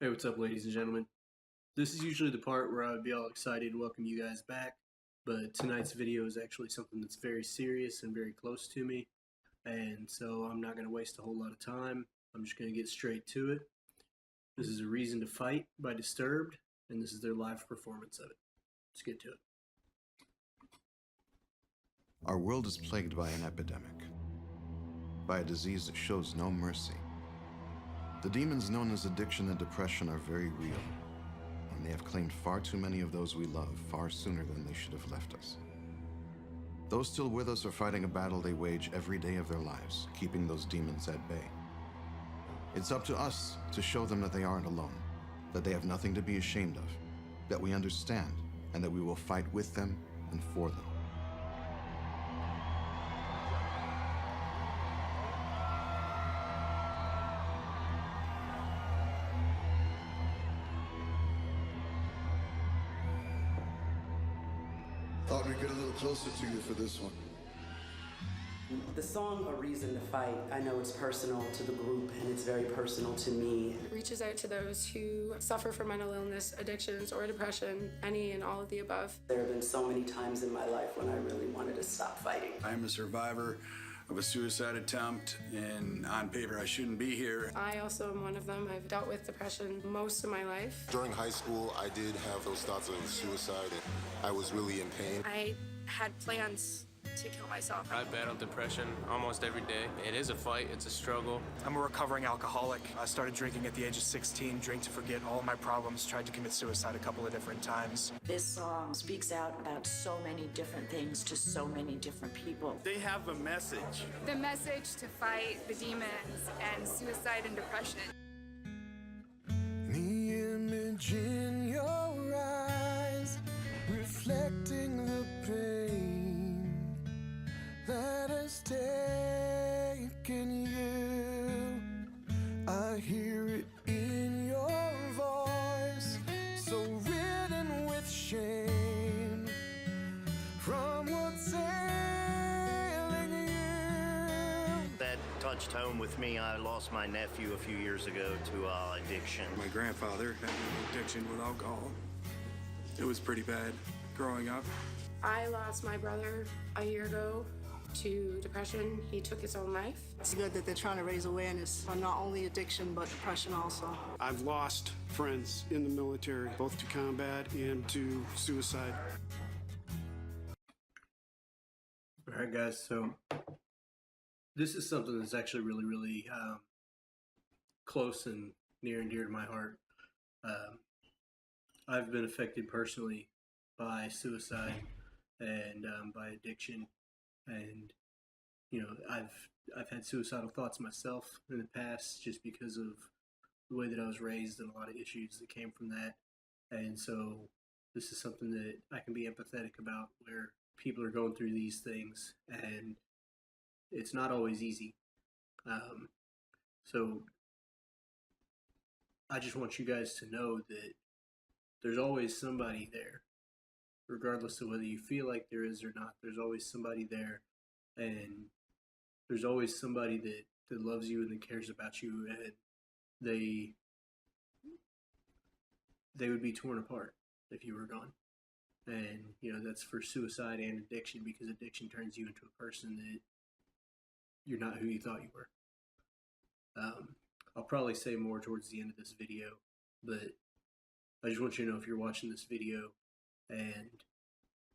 Hey, what's up, ladies and gentlemen? This is usually the part where I would be all excited and welcome you guys back, but tonight's video is actually something that's very serious and very close to me, and so I'm not going to waste a whole lot of time. I'm just going to get straight to it. This is A Reason to Fight by Disturbed, and this is their live performance of it. Let's get to it. Our world is plagued by an epidemic, by a disease that shows no mercy. The demons known as addiction and depression are very real, and they have claimed far too many of those we love far sooner than they should have left us. Those still with us are fighting a battle they wage every day of their lives, keeping those demons at bay. It's up to us to show them that they aren't alone, that they have nothing to be ashamed of, that we understand, and that we will fight with them and for them. Thought we'd get a little closer to you for this one. The song A Reason to Fight, I know it's personal to the group and it's very personal to me. It reaches out to those who suffer from mental illness, addictions, or depression, any and all of the above. There have been so many times in my life when I really wanted to stop fighting. I'm a survivor of a suicide attempt, and on paper I shouldn't be here. I also am one of them. I've dealt with depression most of my life. During high school, I did have those thoughts of suicide, and I was really in pain. I had plans to kill myself. I battle depression almost every day. It is a fight, it's a struggle. I'm a recovering alcoholic. I started drinking at the age of 16, drank to forget all my problems, tried to commit suicide a couple of different times. This song speaks out about so many different things to so many different people. They have a message. The message to fight the demons and suicide and depression. The image in your eyes, reflecting the pain that has taken you. I hear it in your voice, so ridden with shame from what's ailing you. That touched home with me. I lost my nephew a few years ago to addiction. My grandfather had an addiction with alcohol. It was pretty bad growing up. I lost my brother a year ago to depression. He took his own life. It's good that they're trying to raise awareness on not only addiction, but depression also. I've lost friends in the military, both to combat and to suicide. All right, guys, so this is something that's actually really close and near and dear to my heart. I've been affected personally by suicide and by addiction, and I've had suicidal thoughts myself in the past just because of the way that I was raised and a lot of issues that came from that. And so this is something that I can be empathetic about, where people are going through these things and it's not always easy. So I just want you guys to know that there's always somebody there. Regardless of whether you feel like there is or not, there's always somebody there, and there's always somebody that loves you and that cares about you, and they would be torn apart if you were gone. And that's for suicide and addiction, because addiction turns you into a person that you're not who you thought you were. I'll probably say more towards the end of this video, but I just want you to know, if you're watching this video and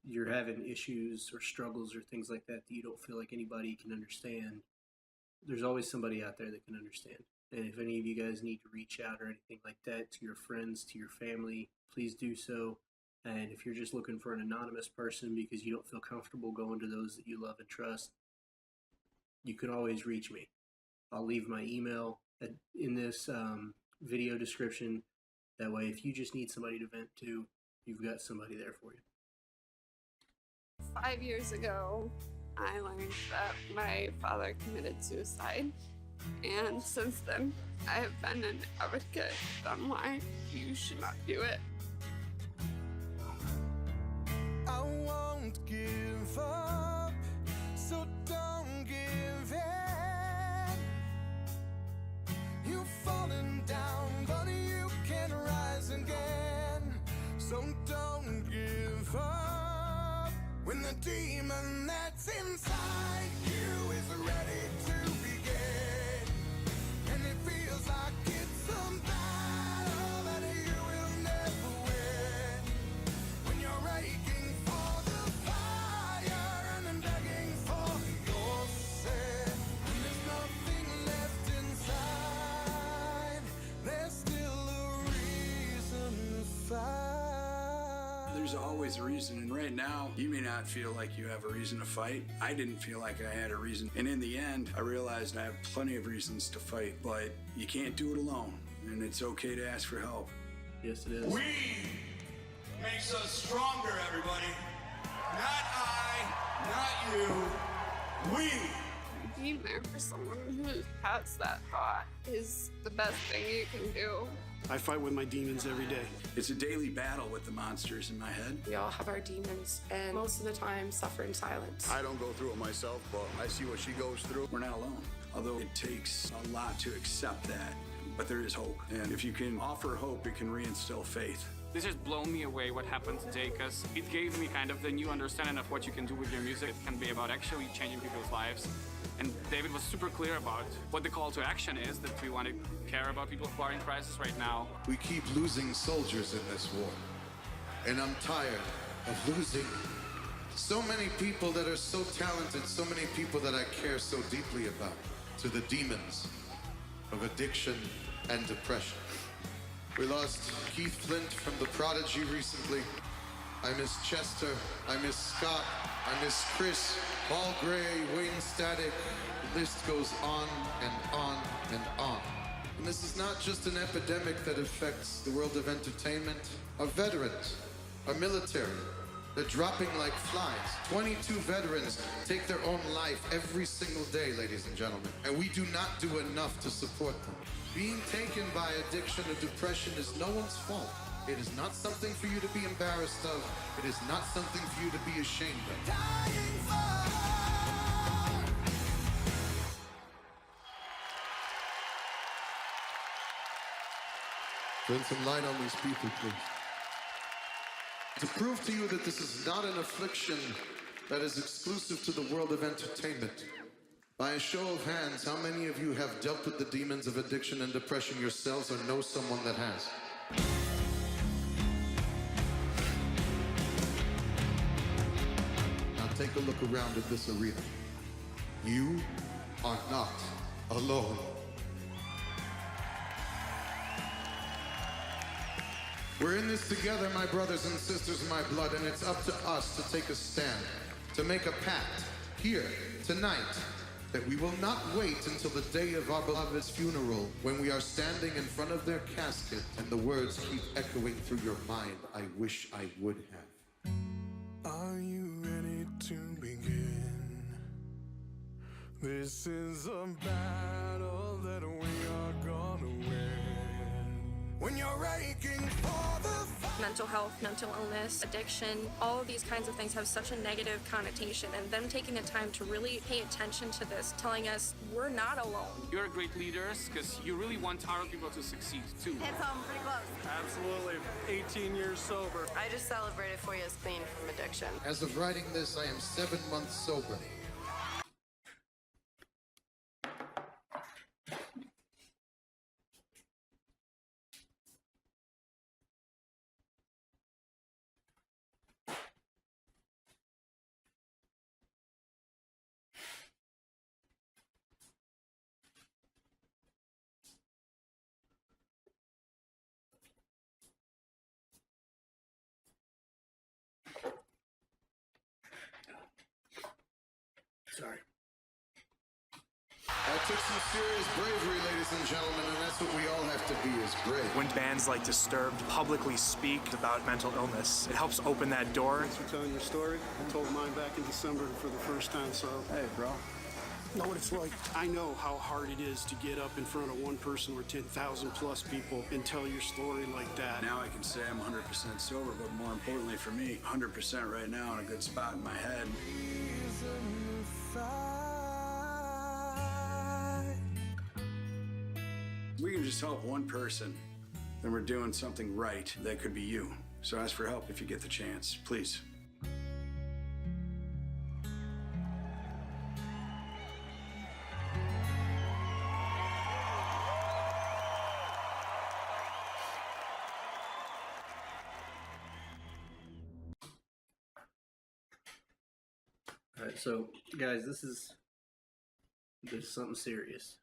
you're having issues or struggles or things like that you don't feel like anybody can understand, there's always somebody out there that can understand. And if any of you guys need to reach out or anything like that to your friends, to your family, please do so. And if you're just looking for an anonymous person because you don't feel comfortable going to those that you love and trust, you can always reach me. I'll leave my email in this video description. That way, if you just need somebody to vent to, you've got somebody there for you. 5 years ago, I learned that my father committed suicide. And since then, I have been an advocate on why you should not do it. I won't give up, so don't give in. You've fallen down, but you can't give up when the demon that's inside you is ready to begin, and it feels like it's a battle that you will never win. When you're aching for the fire and then begging for your sin, when there's nothing left inside, there's still a reason to fight. There's always a reason, and right now, you may not feel like you have a reason to fight. I didn't feel like I had a reason, and in the end, I realized I have plenty of reasons to fight, but you can't do it alone, and it's okay to ask for help. Yes, it is. We makes us stronger, everybody. Not I, not you. We. Being there for someone who has that thought is the best thing you can do. I fight with my demons every day. It's a daily battle with the monsters in my head. We all have our demons, and most of the time suffer in silence. I don't go through it myself, but I see what she goes through. We're not alone, although it takes a lot to accept that, but there is hope. And if you can offer hope, it can reinstill faith. This has blown me away what happened today, because it gave me kind of the new understanding of what you can do with your music. It can be about actually changing people's lives. And David was super clear about what the call to action is, that we want to care about people who are in crisis right now. We keep losing soldiers in this war, and I'm tired of losing so many people that are so talented, so many people that I care so deeply about, to the demons of addiction and depression. We lost Keith Flint from The Prodigy recently. I miss Chester, I miss Scott, I miss Chris, Paul Gray, Wayne Static. The list goes on and on and on. And this is not just an epidemic that affects the world of entertainment. Our veterans, our military, they're dropping like flies. 22 veterans take their own life every single day, ladies and gentlemen. And we do not do enough to support them. Being taken by addiction or depression is no one's fault. It is not something for you to be embarrassed of. It is not something for you to be ashamed of. Turn some light on these people, please. To prove to you that this is not an affliction that is exclusive to the world of entertainment, by a show of hands, how many of you have dealt with the demons of addiction and depression yourselves or know someone that has? Now take a look around at this arena. You are not alone. We're in this together, my brothers and sisters in my blood, and it's up to us to take a stand, to make a pact here, tonight, that we will not wait until the day of our beloved's funeral, when we are standing in front of their casket and the words keep echoing through your mind, I wish I would have. Are you ready to begin? This is a battle that we are gonna win. When you're aching for the Mental health, mental illness, addiction, all of these kinds of things have such a negative connotation, and them taking the time to really pay attention to this, telling us we're not alone. You're great leaders because you really want our people to succeed too. It's pretty close. Absolutely. 18 years sober. I just celebrated 4 years clean from addiction. As of writing this, I am 7 months sober. Sorry. That took some serious bravery, ladies and gentlemen, and that's what we all have to be, is brave. When bands like Disturbed publicly speak about mental illness, it helps open that door. Thanks for telling your story. I told mine back in December for the first time, so... Hey, bro. Know what it's like. I know how hard it is to get up in front of one person or 10,000 plus people and tell your story like that. Now I can say I'm 100% sober, but more importantly for me, 100% right now in a good spot in my head. We can just help one person, then we're doing something right. That could be you. So ask for help if you get the chance, please. All right, so guys, this is something serious.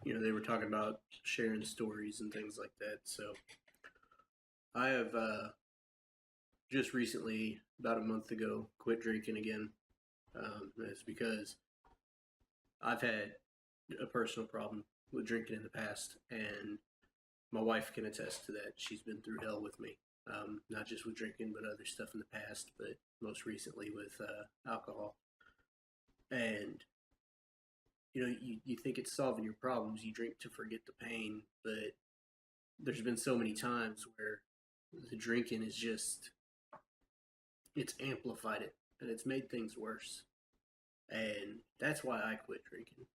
They were talking about sharing stories and things like that. So I have just recently, about a month ago, quit drinking again. It's because I've had a personal problem with drinking in the past, and my wife can attest to that. She's been through hell with me, not just with drinking, but other stuff in the past, but most recently with alcohol. And you think it's solving your problems. You drink to forget the pain, but there's been so many times where the drinking is just, it's amplified it, and it's made things worse. And that's why I quit drinking,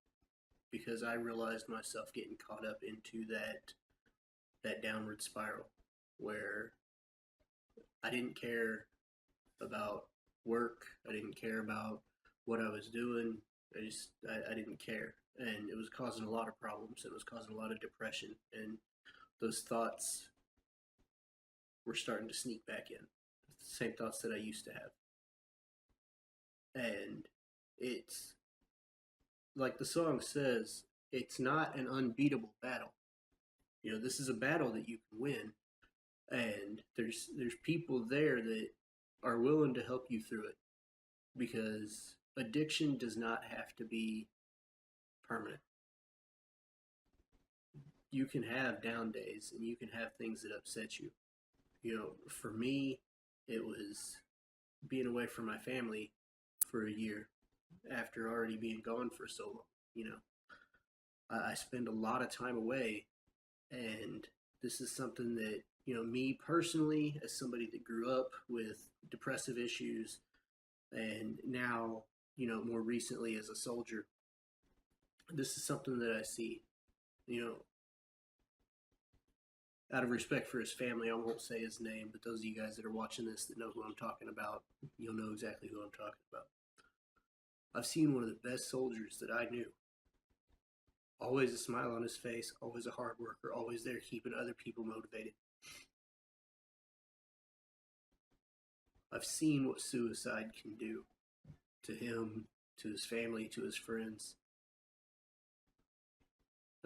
because I realized myself getting caught up into that downward spiral where I didn't care about work. I didn't care about what I was doing. I didn't care. And it was causing a lot of problems. It was causing a lot of depression. And those thoughts were starting to sneak back in. The same thoughts that I used to have. And it's, like the song says, it's not an unbeatable battle. This is a battle that you can win. And there's people there that are willing to help you through it, because addiction does not have to be permanent. You can have down days, and you can have things that upset you. For me, it was being away from my family for a year after already being gone for so long. I spend a lot of time away, and this is something that, me personally, as somebody that grew up with depressive issues, and now, more recently as a soldier, this is something that I see. Out of respect for his family, I won't say his name, but those of you guys that are watching this that know who I'm talking about, you'll know exactly who I'm talking about. I've seen one of the best soldiers that I knew. Always a smile on his face, always a hard worker, always there keeping other people motivated. I've seen what suicide can do to him, to his family, to his friends.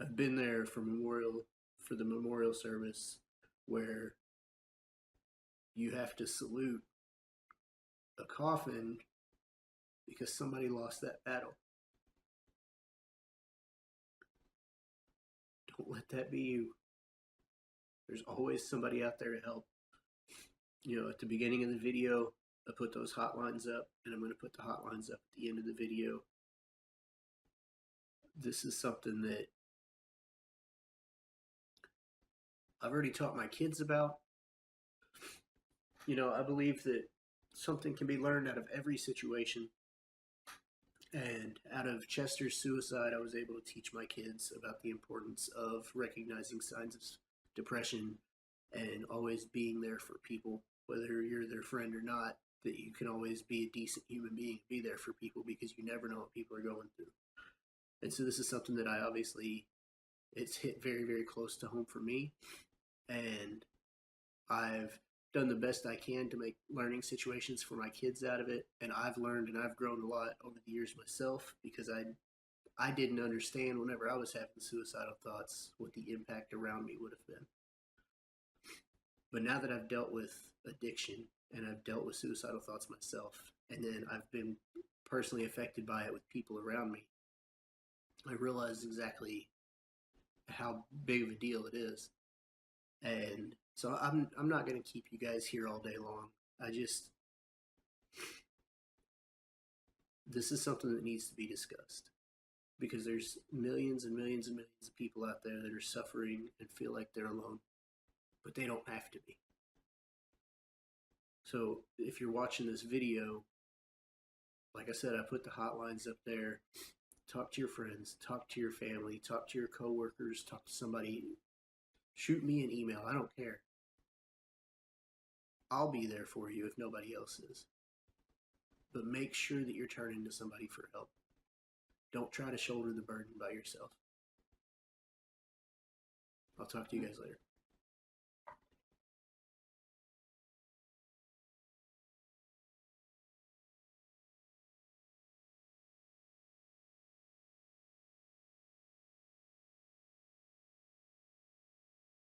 I've been there for the memorial service where you have to salute a coffin because somebody lost that battle. Don't let that be you. There's always somebody out there to help. At the beginning of the video, I put those hotlines up, and I'm going to put the hotlines up at the end of the video. This is something that I've already taught my kids about. I believe that something can be learned out of every situation. And out of Chester's suicide, I was able to teach my kids about the importance of recognizing signs of depression and always being there for people, whether you're their friend or not, that you can always be a decent human being, be there for people, because you never know what people are going through. And so this is something that it's hit very, very close to home for me. And I've done the best I can to make learning situations for my kids out of it. And I've learned and I've grown a lot over the years myself, because I didn't understand whenever I was having suicidal thoughts what the impact around me would have been. But now that I've dealt with addiction and I've dealt with suicidal thoughts myself, and then I've been personally affected by it with people around me, I realize exactly how big of a deal it is. And so I'm not going to keep you guys here all day long. This is something that needs to be discussed, because there's millions and millions and millions of people out there that are suffering and feel like they're alone, but they don't have to be. So if you're watching this video, like I said, I put the hotlines up there. Talk to your friends, talk to your family, talk to your coworkers, talk to somebody. Shoot me an email. I don't care. I'll be there for you if nobody else is. But make sure that you're turning to somebody for help. Don't try to shoulder the burden by yourself. I'll talk to you guys later.